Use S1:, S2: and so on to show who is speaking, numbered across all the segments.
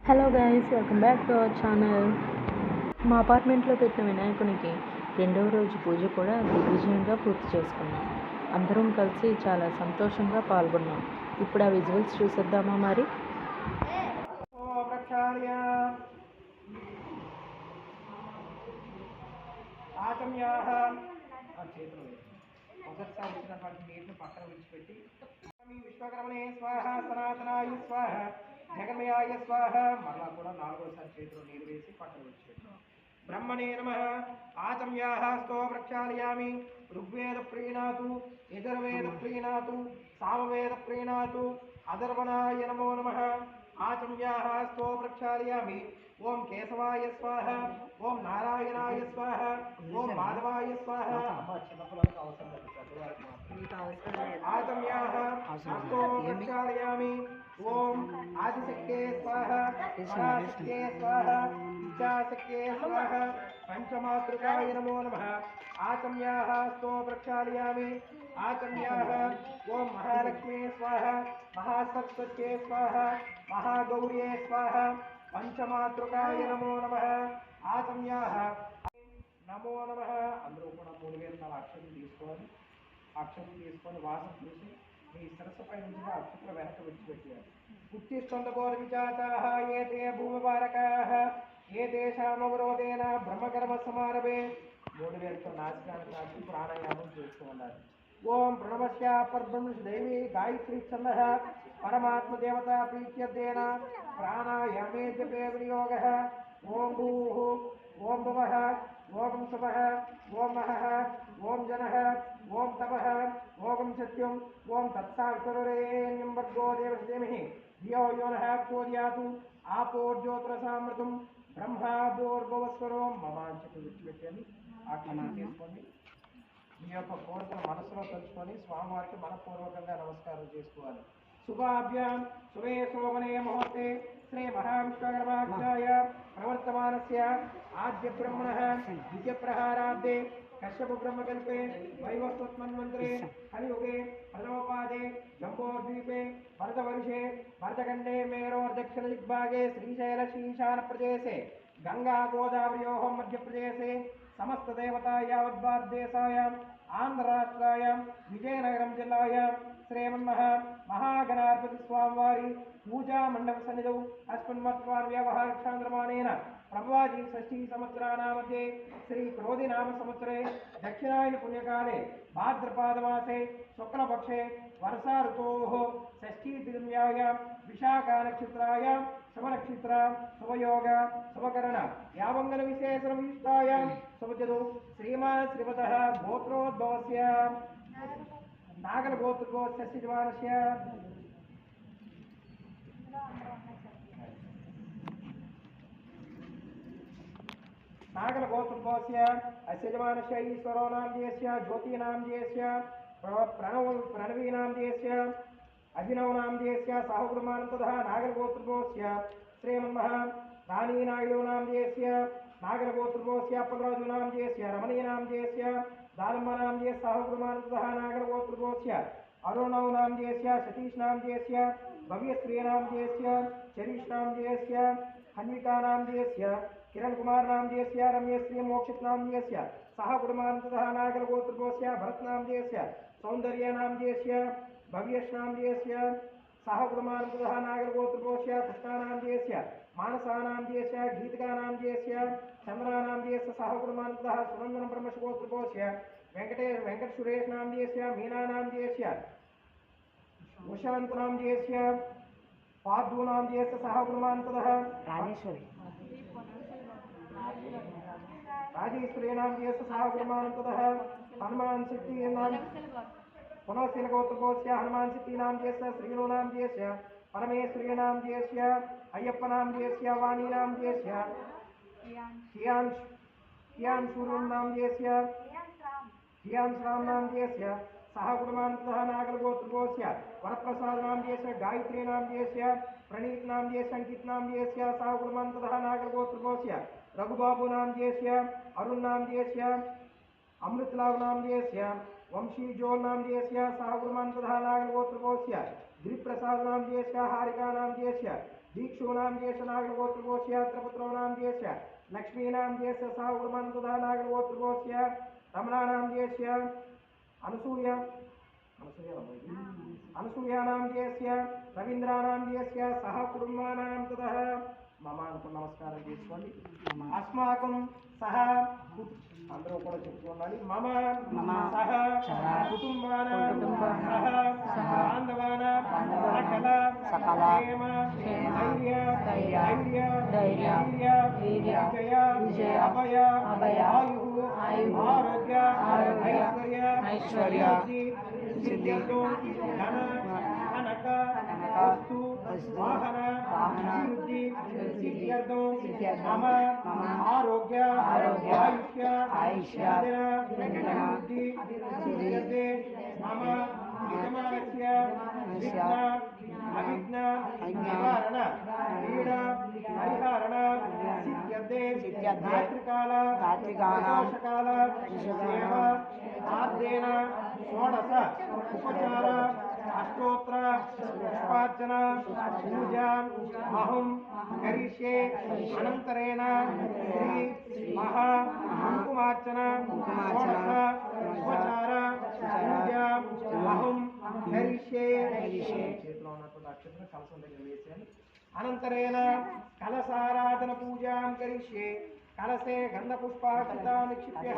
S1: Hello guys, welcome back to our channel. మా అపార్ట్మెంట్లో పెట్టిన వినాయకునికి రెండవ రోజు పూజ కూడా దిగ్విజయంగా పూర్తి చేసుకున్నాం. అందరం కలిసి చాలా సంతోషంగా పాల్గొన్నాం. ఇప్పుడు ఆ విజువల్స్ చూసేద్దామా మరి.
S2: మొదటిసారి ఇచ్చినటువంటి నీటిని పక్కన విడిచిపెట్టి విశ్వకర్మణే స్వాహ, సనాతనాయ స్వాహ, జగమయాయ స్వాహ, మరలా కూడా నాలుగోసారి చేతిలో నీరు వేసి పక్కన విడిచిపెట్టాం. బ్రహ్మణే నమః ఆచమ్యాః sto ప్రక్షాళయామి. ఋగ్వేద ప్రీణాతు, యజుర్వేద ప్రీణాతు, సామవేద ప్రీణాతు, అధర్వణాయ నమో నమః. ఆచమ్యాః sto ప్రక్షాళయామి. ఓం కేశవాయ స్వాహ, ఓం నారాయణాయ స్వాహ, ఓం మాధవాయ స్వాహ. చిన్నపిల్లలకు అవసరం లేదు, పెద్దవారికి ఆచమ్యాః sto ప్రక్షాళయామి. ఓం ఆదిశక్తే స్వాహ, పరాశక్తే స్వాహ, ఇచ్ఛాశక్తే స్వాహ, పంచమాతృకాయ నమో నమః. ఆచమ్యాః sto ప్రక్షాళయామి. ఆచమ్యాః ఓం మహాలక్ష్మే స్వాహ, మహాసరస్వత్యే స్వాహ, మహాగౌర్యే స్వాహ, పంచమాతృకాయ నమో నమః. ఆచమ్యాః నమో నమః. అందరూ కూడా 3000 అక్షరం తీసుకోవాలి. అక్షరం తీసుకొని వాసన చూసి మీ సరస్సుపై నుంచి అక్షత్ర వెనక విడిచిపెట్టారు. ఉత్తిష్టంతగోర విచాచాః ఏతే భూమిపారకాః ఏతేషామవరోధేన బ్రహ్మకర్మ సమారభే. 3000తో నాశనాన్ని కాచి ప్రాణాయామం చేస్తూ ఉండాలి. ఓం ప్రణవస్య పరబ్రహ్మణి దేవి గాయత్రీ ఛందః పరమాత్మదేవత ప్రీత్యర్థేన ప్రాణాయామే జపే వినియోగః. ఓం భూః, ఓం భువః, ఓం శుభః, ఓం మహః, ఓం జనః, ఓం తపః, ఓం సత్యం, ఓం తత్సాక్షరేణ్యం భర్గో దేవस्य ధీమహి ధియో యో నః ప్రచోదయాత్. ఆపోర్జ్యోతిరసామృతం బ్రహ్మాభూర్భువస్వరం. మమాంచకు విడిచిపెట్టాలి. ఆ క్షణం చేసుకోండి. మీ యొక్క కోరికను మనసులో తలుచుకొని స్వామివారికి మనపూర్వకంగా నమస్కారం చేసుకోవాలి. శుభాభ్యాం శుభే శోభనే ముహూర్తే శ్రీ మహావిశ్వకర్మాఖ్యాయ ప్రవర్తమానస్య ఆద్య బ్రహ్మణః ద్వితీయ ప్రహారాబ్దే కశ్యప బ్రహ్మకల్పే వైవస్వత్మన్వంతరే కలియుగే ప్రథమోపాదే జంబోద్వీపే భరతవర్షే భరతఖండే మేరోర్దక్షిణ దిగ్భాగే శ్రీశైలశీశాన ప్రదేశే గంగా గోదావర్యోః మధ్యప్రదేశే సమస్త దేవతా యావద్భారతదేశాయాం ఆంధ్రరాష్ట్రాయాం విజయనగరం జిల్లాయాం శ్రీమన్మహ మహాగణాధిపతి స్వామివారి పూజా మండప సన్నిధౌ అస్మిన్మత్వార్ వ్యవహారక్షాంద్రమాణేన ప్రభవాది షష్ఠీ సంవత్సరానాमध्ये శ్రీ క్రోధి నామ సంవత్సరే దక్షిణాయన పుణ్యకాలే భాద్రపాదమాసే శుక్లపక్షే వర్షా ఋతోః షష్ఠీ తిథ్యాయాం విశాఖా నక్షత్రాయాం శుభనక్షత్ర శుభయోగ శుభకరణ యావంగన విశేషణ విశిష్టాయాం శుభజదు శ్రీమాన్ శ్రీమతః గోత్రోద్భవస్య నాగల గోత్రోద్భవస్య యజమానస్య నాగల గోత్రోద్భవస్య అస్య యజమానస్య ఈశ్వరో నామధేయస్య జ్యోతినామధేయస్య ప్రణవీనామధేయస్య అభినవనామధేయస్య సాహుకుమానంతః నాగల గోత్రోద్భవస్య శ్రీమన్మహ దానీనాయుడునామధేయస్య నాగల గోత్రోద్భవస్య అప్పలరాజునామధేయస్య రమణీయనామధేయస్య దానమ్మనామధేయస్య సాహుకుమానంతః నాగల గోత్రోద్భవస్య అరుణవనామధేయస్య సతీష్నామధేయస్య భవ్యశ్రీనామధేయస్య చరీష్నామధేయస్య హన్వికానామధేయస్య కిరణ్ కుమార్ నామధేయస్య రమ్యశ్రీ మోక్షిత్నామధేయస్య సాహకుమానంతః నాగల గోత్రోద్భవస్య భరత్నామధేయస్య సౌందర్యనామధేయస్య భవ్యష్నామధేయస్య సాహకుమానంతః నాగల గోత్రోద్భవస్య కృష్ణానామధేయస్య మానసానామధేయస్య గీతికానామధేయస్య చంద్రానామధేయస్య సాహకుమానంతః సునందన బ్రహ్మశగోత్రోద్భవస్య వెంకట సురేష్ నామధేయస్య మీనానామధేయస్య ఉషాంతనామధేయస్య పార్థూనామధేయస్య సాహకుమానంతః రాజేశ్వరీనామధేయస్య సాహకుమానంతః హనుమాన్ శక్తి పునఃశీలగోత్రోద్భవస్య హనుమాన్ శక్తినామధేయస్య శ్రీనునామధేయస్య పరమేశ్వరీనామధేయస్య అయ్యప్పనామధేయస్య వాణీనామధేయస్య హియాన్షూరునామధేయస్య హియాన్శ్రామ్నామధేయస్య సాహకుమానంతః నాగల గోత్రోద్భవస్య వరప్రసాదనామధేయస్య గాయత్రీనామధేయస్య ప్రణీత్నామధేయస్య అంకిత్నామధేయస్య సాహకుమానంతః నాగల గోత్రోద్భవస్య రఘుబాబునామధేయస్య అరుణ్నామధేయస్య అమృతలాభనామధేయస్య వంశీజోల్నామధేయస్య సాహకుమానంతః నాగల గోత్రోద్భవస్య గిరిప్రసాదనామధేయస్య హారికానామధేయస్య दीक्षूनां ज्येष्ठ नागरगोत्रगोस्य त्रिपुत्रोणां ज्येष्ठ लक्ष्मीनां ज्येष्ठ साहुकुर्मन्तदा नागरगोत्रगोस्य रमणानां ज्येष्ठ అనసూయానాం చేస్య రవీంద్రానాం చేస్య సహ కుటుంబానాం తదః మమ అనుకు నమస్కారం చేసుకోండి. అస్మాకం సహ అందరూ కూడా చెప్పుకోవాలి. మమ సహ కుటుంబానాం సహ బాంధవానాం సకల క్షేమ ధైర్య విజయ అభయ ఆయుః ఆరోగ్య ఐశ్వర్య సిద్ధ్యర్థో ధన కనక వస్తు వాహన అభివృద్ధి సిద్ధ్యర్థో మమ ఆరోగ్య ఆయుష్య అభివృద్ధి సిద్ధ్యర్థే మమ యజమానస్య విఘ్న అవిఘ్న నివారణ పీడ పరిహారణ సిద్ధ్యర్థే రాత్రికాల దోషకాల సేవ ఆర్దేన షోడశ ఉపచార అష్టోత్తర పుష్పార్చన పూజా అహం కరిష్యే అనంతరేణ శ్రీ మహా కుంకుమార్చన షోడశ ఉపచార పూజా అహం కరిష్యే చేతిలో ఉన్నటువంటి అక్షతను కలసం దగ్గర వేసాను. అనంతరేణ కలసారాధన పూజాం కరిష్యే కలసే గంధ పుష్పాక్షితా నిక్షిప్య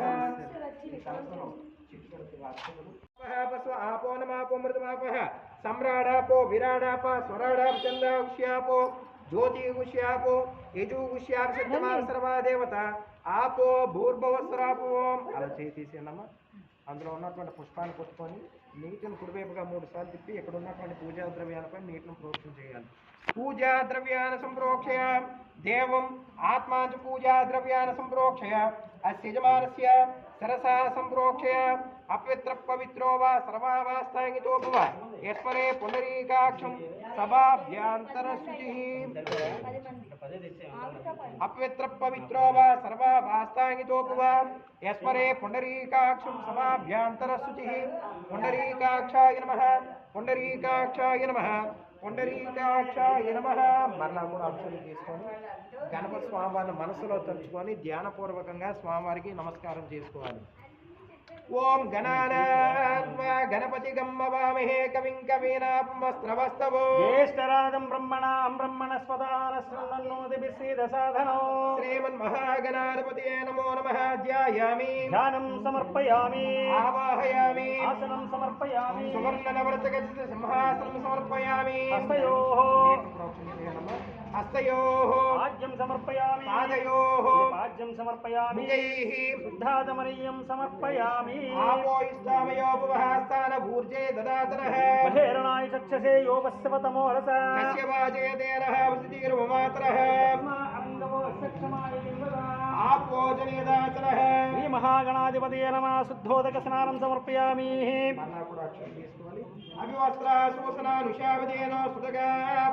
S2: పశు ఆపో నమాపో మృతమాపః సమ్రాడాపో విరాడాప స్వరాడాప చందాగుష్యాపో జ్యోతిగుష్యాపో యజుగుష్యాప సర్వా దేవత ఆపో భూర్భవస్రాపో అలా చేసేసేనమ్మా. అందులో ఉన్నటువంటి పుష్పాన్ని పుట్టుకొని నీటిని కుడివైపుగా 3 సార్లు తిప్పి ఇక్కడ ఉన్నటువంటి పూజా ద్రవ్యాలపై నీటిని ప్రోక్షణ చేయాలి. పూజా ద్రవ్యాన్ని సంప్రోక్షయ దేవం ఆత్మాచ పూజా ద్రవ్యాన్ని సంప్రోక్షయ అస్య యజమానస్య సరసా సంప్రోక్షయ అపవిత్ర పవిత్రో వా సర్వావాస్థాంగితో భవ యస్మరే పుండరీకాక్షం సభాభ్యాంతర శుచిః అపవిత్ర పవిత్రో వా సర్వావాస్థాంగితో భవ యస్మరే పుండరీకాక్షం సభాభ్యాంతర శుచిః పుండరీకాక్షాయ నమః పుండరీకాక్షాయ నమః పుండరీకాక్షాయ నమః. మరలా కూడా అక్షరం తీసుకొని గణపతి స్వామివారిని మనసులో తలుచుకొని ధ్యానపూర్వకంగా స్వామివారికి నమస్కారం చేసుకోవాలి. ఓం గణానాన్వా గణపతి గమ్మవామహే కవిం కవీనామస్త్రవస్తవో
S3: జ్యేష్ఠరాజం బ్రహ్మణాం బ్రహ్మణస్పదానస్సన్నోతిభిస్సిద్ధసాధనో
S2: శ్రీమన్మహాగణాధిపతయే నమో నమః. ధ్యాయామి
S3: ధ్యానం సమర్పయామి
S2: ఆవాహయామి
S3: ఆసనం సమర్పయామి
S2: సువర్ణనవరతగజిత సింహాసనం సమర్పయామి. హస్తయోః
S3: పాద్యం సమర్పయామి
S2: పాదయోః
S3: పాద్యం సమర్పయామి
S2: భుజైః
S3: శుద్ధాదమనీయం సమర్పయామి
S2: ఆపో ఇష్టామయోపవహాస్తాన భూర్జే దదాతనః
S3: మహేరణాయ చక్షసే యోగస్యవతమోరస
S2: తస్య వాచే తేనః వసతిర్వమాతరః
S3: అంగవో సక్షమాయ
S2: ఆపో జనేదాతనః
S3: శ్రీ మహాగణాధిపతయే నమః. శుద్ధోదక స్నానం సమర్పయామి.
S2: మరలా కూడా అక్షరం తీసుకోవాలి. అభివస్త్రాశోసనానుషావదేన సుతగా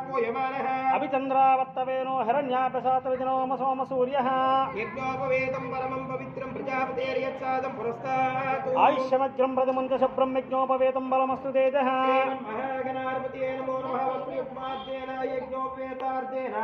S2: పోయమానః
S3: అభిచంద్రావర్తవేనో హిరణ్యాపశాతవిజనో సోమ సూర్యః
S2: యజ్ఞోపవేతం పరమం పవిత్రం ప్రజాపతేర్యత్సాదం పురస్తాత్
S3: ఆయుష్యమగ్రం ప్రథమంచ శుభ్రం యజ్ఞోపవేతం బలమస్తు తేజః
S2: మహాగణాధిపతయే నమో నమః. వస్త్రయుగ్మాద్యేన యజ్ఞోపేతార్థేన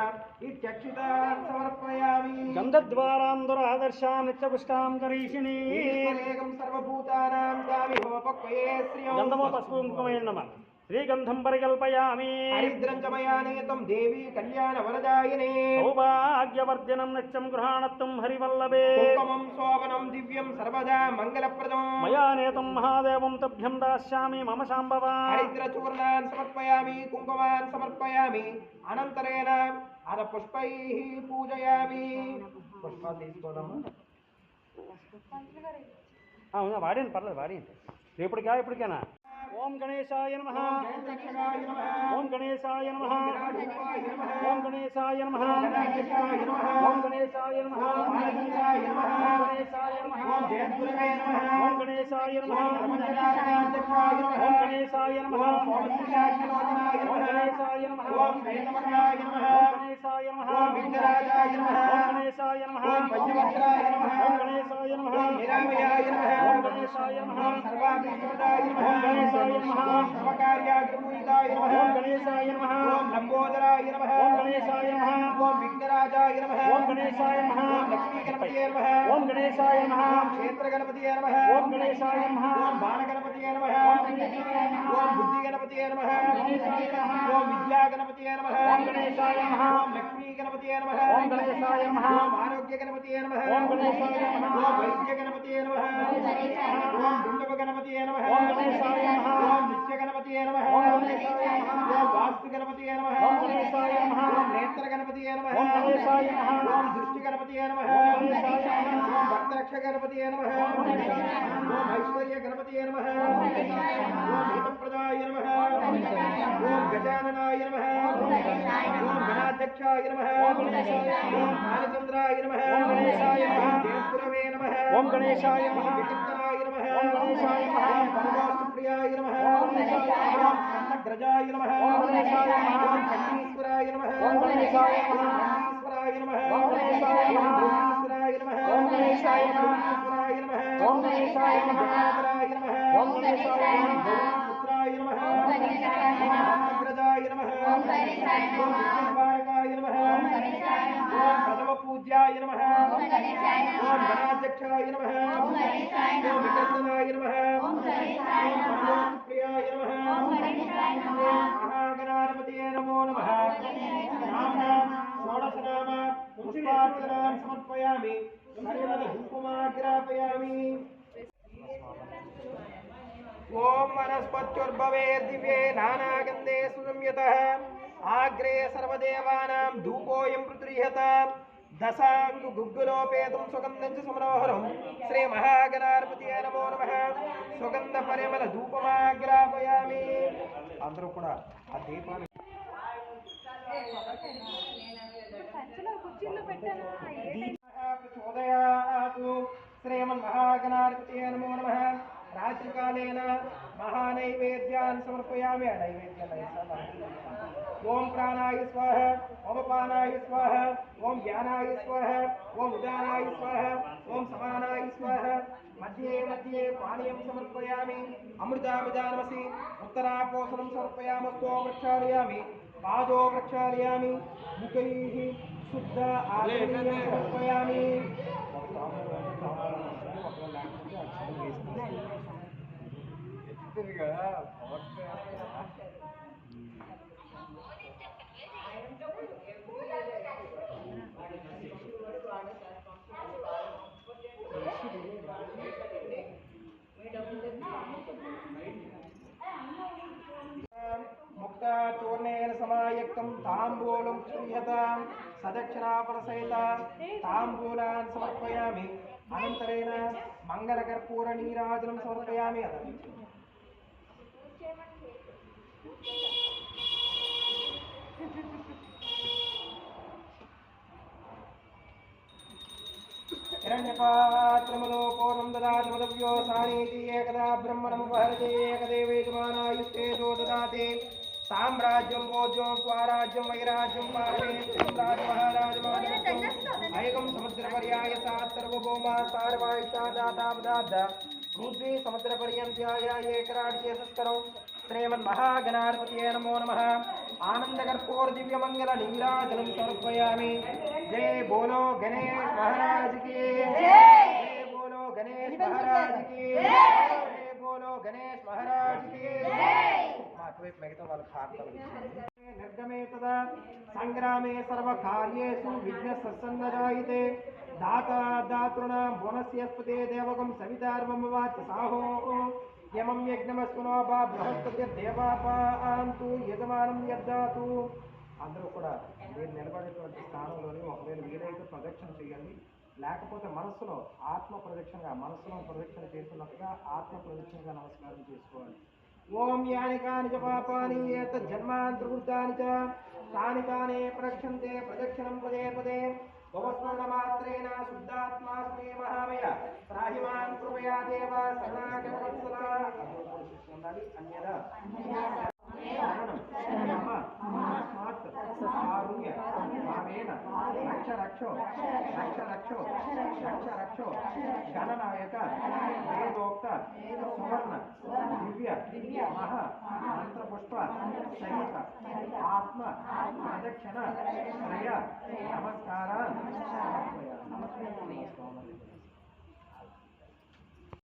S2: ఇత్యక్షితాన్ సమర్పయామి.
S3: గంధద్వారాం దురాదర్శాం నిత్యపుష్టాం కరీషిణి
S2: ఈశ్వరేకం సర్వభూతానాం దామిహోపక్వయే శ్రియం.
S3: గంధమో పసుపు కుంకుమేణ నమః. శ్రీగంధం పరికల్పయామి.
S2: హరిద్రం చ మయా నీతం దేవీ కళ్యాణ వరదాయినే.
S3: సౌభాగ్యవర్ధనం నిత్యం గృహాణత్వం హరివల్లభే.
S2: కుంకుమం శోభనం దివ్యం సర్వదా మంగళప్రదం.
S3: మయా నేతం మహాదేవం తభ్యం దాస్యామి మమ శాంభవ.
S2: హరిద్రచూర్ణాన్ సమర్పయామి కుంకుమాన్ సమర్పయామి. అనంతరేణ అన పుష్పైః పూజయామి. పుష్పాలు తీసుకోదమ్మా.
S3: వాడింది పర్లేదు వాడింది రేపటికా ఇప్పటికేనా. ఓం గణేశాయ నమః. ఓం గణేశాయ నమః. ఓం గణేశాయ నమః. ఓం గణేశాయ నమః. ఓం గణేశాయ నమః. ఓం గణేశాయ నమః. ఓం గణేశాయ నమః. ఓం గణేశాయ నమః. ఓం గణేశాయ నమః. ఓం గణేశాయ నమః. ఓం గణేశాయ నమః. ఓం విఘ్నరాజాయ నమః. ఓం గణేశాయ నమః. ఓం పంచవక్త్రాయ నమః. ఓం గణేశాయ నమః. ఓం నిరామయాయ నమః. ఓం గణేశాయ నమః. సర్వాభిష్టదాయ నమః. గణేశాయ నమః
S2: ఓం సర్వకార్యాగ్రమూలికాయ నమః
S3: ఓం గణేశాయ నమః
S2: ఓం లంబోదరాయ నమః
S3: ఓం గణేశాయ నమః
S2: ఓం విఘ్నరాజాయ నమః
S3: ఓం గణేశాయ నమః
S2: ఓం లక్ష్మీ గణపతియే నమః
S3: ఓం గణేశాయ నమః
S2: ఓం క్షేత్ర గణపతియే నమః
S3: ఓం గణేశాయ నమః
S2: ఓం బాణ గణపతియే నమః ఓం బుద్ధి గణపతియే నమః ఓం విద్యా గణపతియే నమః
S3: ఓం గణేశాయ నమః
S2: ఓం లక్ష్మీ గణపతియే నమః
S3: ఓం గణేశాయ నమః
S2: ఓం ఆరోగ్య గణపతియే నమః
S3: ఓం గణేశాయ నమః
S2: ఓం వైద్య గణపతియే నమః ఓం దుండవ గణపతియే నమః
S3: ఓం గణేశాయ నమః
S2: ఓం నిత్య గణపతియే నమః
S3: ఓం గణేశాయ నమః
S2: ఓం వాస్తు గణపతియే నమః
S3: ఓం గణేశాయ నమః
S2: ఓం నేత్ర గణపతియే నమః
S3: ఓం గణేశాయ నమః
S2: ఓం దృష్టి గణపతియే నమః
S3: ఓం గణేశాయ నమః
S2: ఓం భక్తరక్ష గణపతియే నమః ఓం ఐశ్వర్య గణపతియే నమః ఓం హితప్రదాయ నమః ఓం గజాననాయ నమః ఓం గణాధ్యక్షాయ నమః ఓం బాలచంద్రాయ నమః
S3: ఓం గణేశాయ నమః
S2: జయపురవే నమః
S3: ఓం గణేశాయ నమః
S2: వికర్తనాయ నమః
S3: ఓం గణేశాయ నమః
S2: పరమాస్తుప్రియాయ నమః
S3: ఓం గణేశాయ నమః
S2: గ్రజాయ నమః
S3: ఓం గణేశాయ నమః
S2: ఓం చండీశ్వరాయ నమః
S3: ఓం గణేశాయ నమః
S2: చండీశ్వరాయ నమః
S3: ఓం గణేశాయ నమః
S2: చండీశ్వరాయ నమః
S3: ఓం గణేశాయ నమః
S2: చండీశ్వరాయ నమః
S3: ఓం గణేశాయ నమః
S2: గణాధరాయ నమః
S3: ఓం గణేశాయ నమః
S2: పుత్రాయ నమః గ్రజాయ నమః ఓం విఘ్ననివారకాయ నమః ఓం ప్రథమ పూజ్యాయ నమః ఓం గణాధ్యక్షాయ నమః ఓం వికర్తనాయ నమః ఓం ప్రియాయ నమః మహాగణాధిపతయే నమో నమః షోడశనామ పుష్పార్చనాం సమర్పయామి ధూపమాగ్రాపయామి ఓం వనస్పత్యుర్భవే దివ్యే నానాగంధే సుసంయుతః ఆగ్రే సర్వదేవానాం ధూపోయం పృథ్రీహత దశాంగు గుగ్గులోపేతం సుగంధం చ సమనోహరం శ్రీ మహాగణాధిపతయే నమో నమః సుగంధ పరిమళ ధూపమాగ్రాపయామి. అందరూ కూడా ఆ దీపాన్ని ప్రచోదయాతు. శ్రీమన్మహాగణాధిపతయే నమో నమః. రాత్రికాలేన మహానైవేద్యాన్ని సమర్పయామి. ఓం ప్రాణాయ స్వాహ, ఓం అపానాయ స్వాహ, ఓం జ్ఞానాయ స్వాహ, ఓం ఉదానాయ స్వాహ, ఓం సమానాయ స్వాహ. మధ్యే మధ్యే పానీయం సమర్పయామి. అమృతాభిధానమసి ఉత్తరాపోషణం సమర్పయామస్తో ప్రక్షాళయామి. పాదో ప్రక్షాళయామి. ముఖైః శుద్ధ ఆచమనీయం సమర్పయామి. ముక్తాచూర్ణేన సమాయుక్తం తాంబూలం క్షీయతాం సదక్షిణాపరసహిత తాంబూలాన్ సమర్పయామి. అనంతరేణ మంగళకర్పూర నీరాజనం సమర్పయామి. హిరణ్యపాత్రములో పూర్ణం దదాతి మదవ్యో సానీతి ఏకదా బ్రహ్మణం వహరతే ఏకదేవేజమానాయుష్టేజో దదాతి. సామ్రాజ్యం భోజ్యం స్వరాజ్యం వైరాజ్యం పారమేశ్వరం రాజమహారాజమానమత్వం ఐకం సముద్రపర్యాయ సాత్ సర్వభౌమ సార్వాయుషాదాతాపదార్థ పృథ్వీ సముద్రపర్యంత్యాయ ఏకరాడ్యేశస్కరం. శ్రీమన్మహాగణాధిపతయే నమో నమః. ఆనందకర్పూర దివ్యమంగళ నీరాజనం సమర్పయామి. జయ బోలో గణేష్ మహారాజ్ కి జయ. బోలో గణేష్ మహారాజ్ కి జయ. బోలో గణేష్ మహారాజ్ కి జయ. అటువైపు మిగతా వాళ్ళకి హారతలు నిర్గమే తదా సంగ్రామే సర్వకార్యేషు విఘ్న సత్సన్నదాయితే. దాతా దాతృణాం భువనస్యస్పతే దేవకం సవితార్మమవాచ సాహో యమం యజ్ఞమస్కునోపా బృహస్పతి దేవాపాంతు యజమానం యద్దాతు. అందరూ కూడా మీరు నిలబడేటువంటి స్థానంలోని ఒకవేళ వీలైతే ప్రదక్షిణ చేయండి. లేకపోతే మనస్సులో ఆత్మ ప్రదక్షిణగా మనస్సులో ప్రదక్షిణ చేస్తున్నట్టుగా ఆత్మ ప్రదక్షిణగా నమస్కారం చేసుకోవాలి. ఓం యాని కాని చ పాపాని ఏతజ్జన్మాంతర్వృతాని చ తాని తానే ప్రక్షంతే ప్రదక్షిణం పదే పదే. భవస్మరణమాత్రేణ శుద్ధాత్మాస్మి మహామయ రాహిమాన్ కృపయా దేవ శరణాగతవత్సల. ఉండాలి. అన్యదా శరణం మమ తస్మాత్ కారుణ్య భావేన రక్షో గణనాయక వేదోక్త సువర్ణ దివ్య మహా మంత్రపుష్ప సహిత ఆత్మ ప్రదక్షిణ శ్రయ నమస్కార